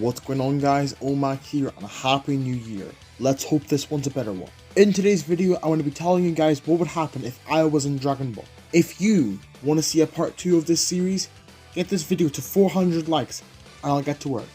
What's going on guys, Omac here and a happy new year. Let's hope this one's a better one. In today's video, I'm going to be telling you guys what would happen if I was in Dragon Ball. If you want to see a part 2 of this series, get this video to 400 likes and I'll get to work.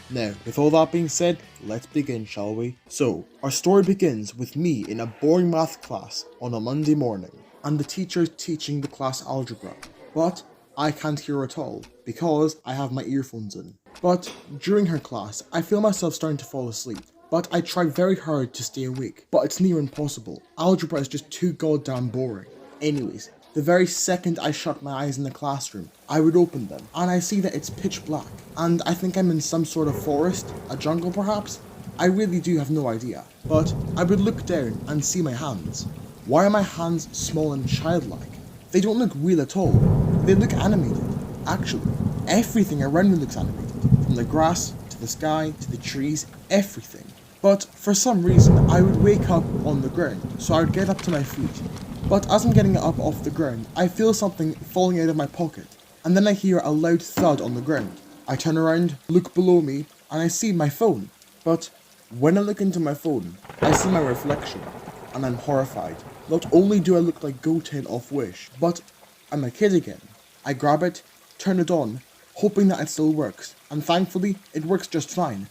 Now, with all that being said, let's begin, shall we? So, our story begins with me in a boring math class on a Monday morning, and the teacher is teaching the class algebra, but I can't hear at all because I have my earphones in. But during her class, I feel myself starting to fall asleep, but I try very hard to stay awake, but it's near impossible. Algebra is just too goddamn boring. Anyways, the very second I shut my eyes in the classroom, I would open them, and I see that it's pitch black, and I think I'm in some sort of forest, a jungle perhaps? I really do have no idea, but I would look down and see my hands. Why are my hands small and childlike? They don't look real at all, they look animated. Actually, everything around me looks animated, from the grass, to the sky, to the trees, everything. But for some reason, I would wake up on the ground, so I would get up to my feet. But as I'm getting up off the ground, I feel something falling out of my pocket, and then I hear a loud thud on the ground. I turn around, look below me, and I see my phone. But when I look into my phone, I see my reflection, and I'm horrified. Not only do I look like Goten off Wish, but I'm a kid again. I grab it, turn it on, hoping that it still works, and thankfully, it works just fine.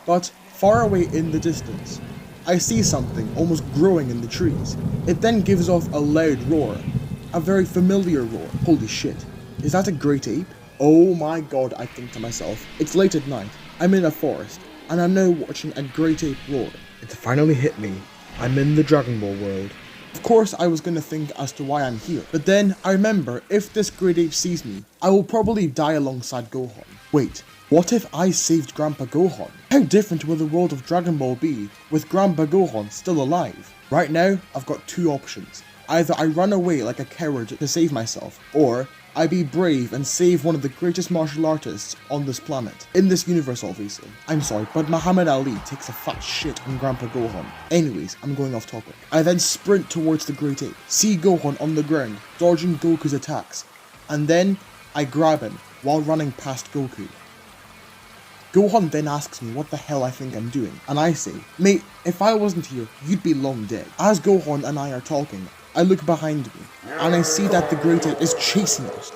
But far away in the distance, I see something almost growing in the trees. It then gives off a loud roar, a very familiar roar. Holy shit, is that a great ape? Oh my god, I think to myself. It's late at night, I'm in a forest, and I'm now watching a great ape roar. It finally hit me, I'm in the Dragon Ball world. Of course I was gonna think as to why I'm here, but then I remember if this great ape sees me, I will probably die alongside Gohan. Wait, what if I saved Grandpa Gohan? How different will the world of Dragon Ball be with Grandpa Gohan still alive? Right now, I've got two options. Either I run away like a coward to save myself, or I be brave and save one of the greatest martial artists on this planet. In this universe, obviously. I'm sorry, but Muhammad Ali takes a fat shit on Grandpa Gohan. Anyways, I'm going off topic. I then sprint towards the great ape, see Gohan on the ground, dodging Goku's attacks, and then I grab him while running past Goku. Gohan then asks me what the hell I think I'm doing, and I say, mate, if I wasn't here, you'd be long dead. As Gohan and I are talking, I look behind me, and I see that the great ape is chasing us.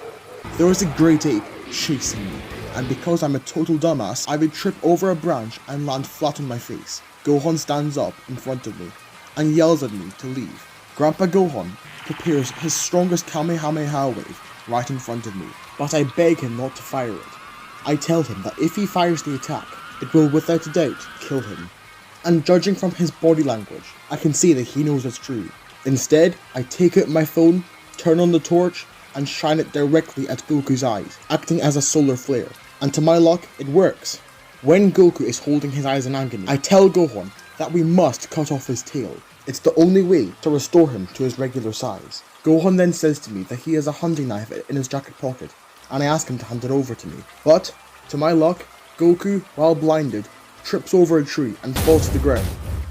There is a great ape chasing me, and because I'm a total dumbass, I would trip over a branch and land flat on my face. Gohan stands up in front of me, and yells at me to leave. Grandpa Gohan prepares his strongest Kamehameha wave right in front of me, but I beg him not to fire it. I tell him that if he fires the attack, it will without a doubt kill him. And judging from his body language, I can see that he knows it's true. Instead, I take out my phone, turn on the torch, and shine it directly at Goku's eyes, acting as a solar flare. And to my luck, it works. When Goku is holding his eyes in agony, I tell Gohan that we must cut off his tail. It's the only way to restore him to his regular size. Gohan then says to me that he has a hunting knife in his jacket pocket, and I ask him to hand it over to me. But, to my luck, Goku, while blinded, trips over a tree and falls to the ground,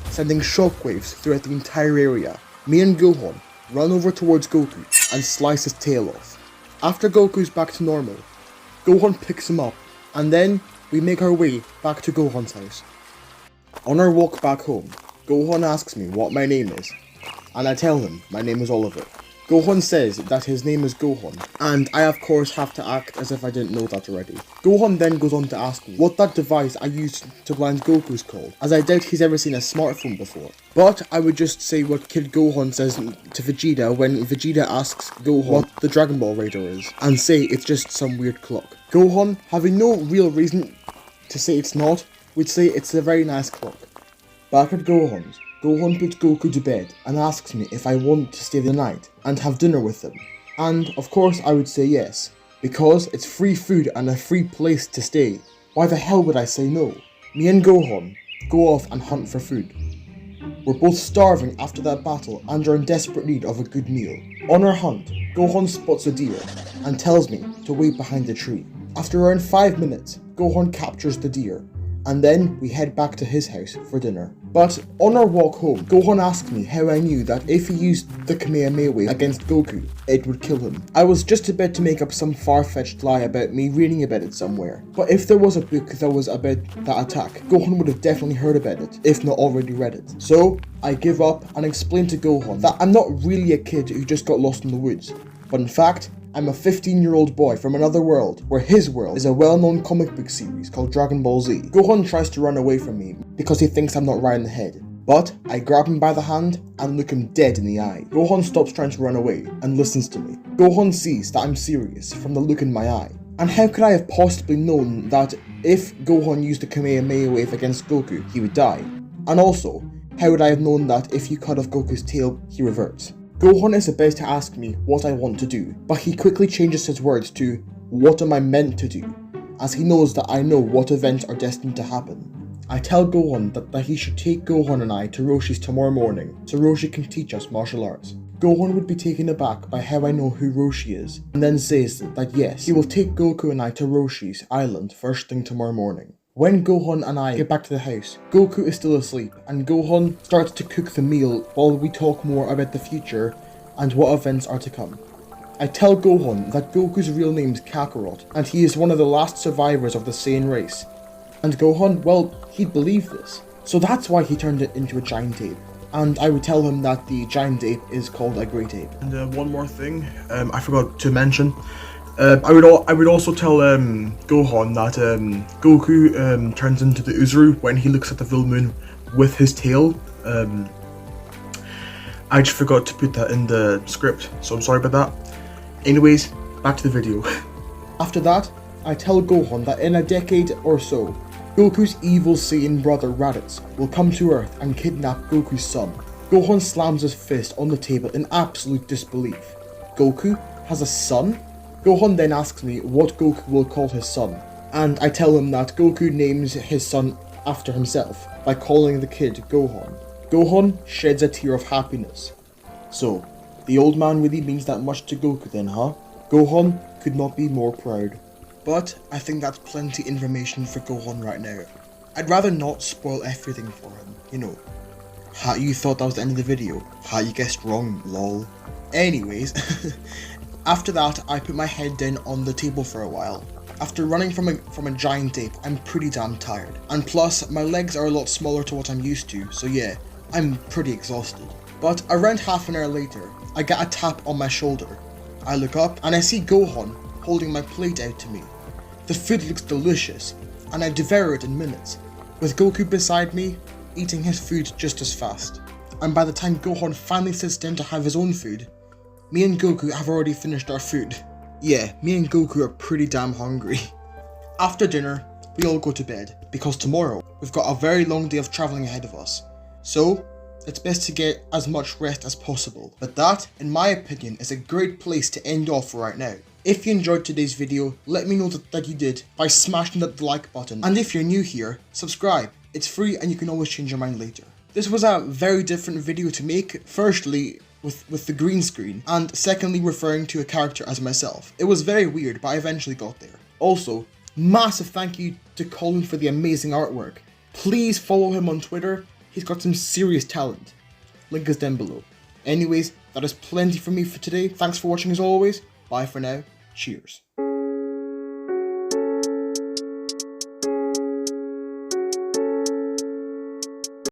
sending shockwaves throughout the entire area. Me and Gohan run over towards Goku and slice his tail off. After Goku's back to normal, Gohan picks him up, and then we make our way back to Gohan's house. On our walk back home, Gohan asks me what my name is, and I tell him my name is Oliver. Gohan says that his name is Gohan, and I of course have to act as if I didn't know that already. Gohan then goes on to ask me what that device I used to blind Goku is called, as I doubt he's ever seen a smartphone before. But I would just say what Kid Gohan says to Vegeta when Vegeta asks Gohan what the Dragon Ball radar is, and say it's just some weird clock. Gohan, having no real reason to say it's not, would say it's a very nice clock. Back at Gohan's, Gohan puts Goku to bed and asks me if I want to stay the night and have dinner with him. And of course I would say yes, because it's free food and a free place to stay. Why the hell would I say no? Me and Gohan go off and hunt for food. We're both starving after that battle and are in desperate need of a good meal. On our hunt, Gohan spots a deer and tells me to wait behind the tree. After around 5 minutes, Gohan captures the deer and then we head back to his house for dinner. But on our walk home, Gohan asked me how I knew that if he used the Kamehameha wave against Goku, it would kill him. I was just about to make up some far-fetched lie about me reading about it somewhere, but if there was a book that was about that attack, Gohan would have definitely heard about it, if not already read it. So, I give up and explain to Gohan that I'm not really a kid who just got lost in the woods, but in fact, I'm a 15-year-old boy from another world, where his world is a well-known comic book series called Dragon Ball Z. Gohan tries to run away from me because he thinks I'm not right in the head, but I grab him by the hand and look him dead in the eye. Gohan stops trying to run away and listens to me. Gohan sees that I'm serious from the look in my eye. And how could I have possibly known that if Gohan used the Kamehameha wave against Goku, he would die? And also, how would I have known that if you cut off Goku's tail, he reverts? Gohan is about to ask me what I want to do, but he quickly changes his words to, "What am I meant to do?" as he knows that I know what events are destined to happen. I tell Gohan that he should take Gohan and I to Roshi's tomorrow morning, so Roshi can teach us martial arts. Gohan would be taken aback by how I know who Roshi is, and then says that yes, he will take Goku and I to Roshi's island first thing tomorrow morning. When Gohan and I get back to the house, Goku is still asleep, and Gohan starts to cook the meal while we talk more about the future and what events are to come. I tell Gohan that Goku's real name is Kakarot, and he is one of the last survivors of the Saiyan race. And Gohan, well, he'd believe this. So that's why he turned it into a giant ape. And I would tell him that the giant ape is called a great ape. And one more thing, I forgot to mention. I would also tell Gohan that Goku turns into the Uzuru when he looks at the full moon with his tail. I just forgot to put that in the script, so I'm sorry about that. Anyways, back to the video. After that, I tell Gohan that in a decade or so, Goku's evil Saiyan brother Raditz will come to Earth and kidnap Goku's son. Gohan slams his fist on the table in absolute disbelief. Goku has a son? Gohan then asks me what Goku will call his son, and I tell him that Goku names his son after himself by calling the kid Gohan. Gohan sheds a tear of happiness. So, the old man really means that much to Goku then, huh? Gohan could not be more proud. But I think that's plenty information for Gohan right now. I'd rather not spoil everything for him, you know. Ha, you thought that was the end of the video? Ha, you guessed wrong, lol. Anyways, after that I put my head down on the table for a while. After running from a giant ape, I'm pretty damn tired. And plus, my legs are a lot smaller to what I'm used to, so yeah, I'm pretty exhausted. But around half an hour later, I get a tap on my shoulder. I look up and I see Gohan holding my plate out to me. The food looks delicious, and I devour it in minutes, with Goku beside me, eating his food just as fast. And by the time Gohan finally sits down to have his own food, me and Goku have already finished our food. Yeah, me and Goku are pretty damn hungry. After dinner, we all go to bed, because tomorrow, we've got a very long day of travelling ahead of us. So, it's best to get as much rest as possible. But that, in my opinion, is a great place to end off for right now. If you enjoyed today's video, let me know that you did by smashing that like button. And if you're new here, subscribe. It's free and you can always change your mind later. This was a very different video to make. Firstly, with the green screen, and secondly referring to a character as myself. It was very weird, but I eventually got there. Also, massive thank you to Colin for the amazing artwork. Please follow him on Twitter. He's got some serious talent. Link is down below. Anyways, that is plenty from me for today. Thanks for watching as always. Bye for now. Cheers.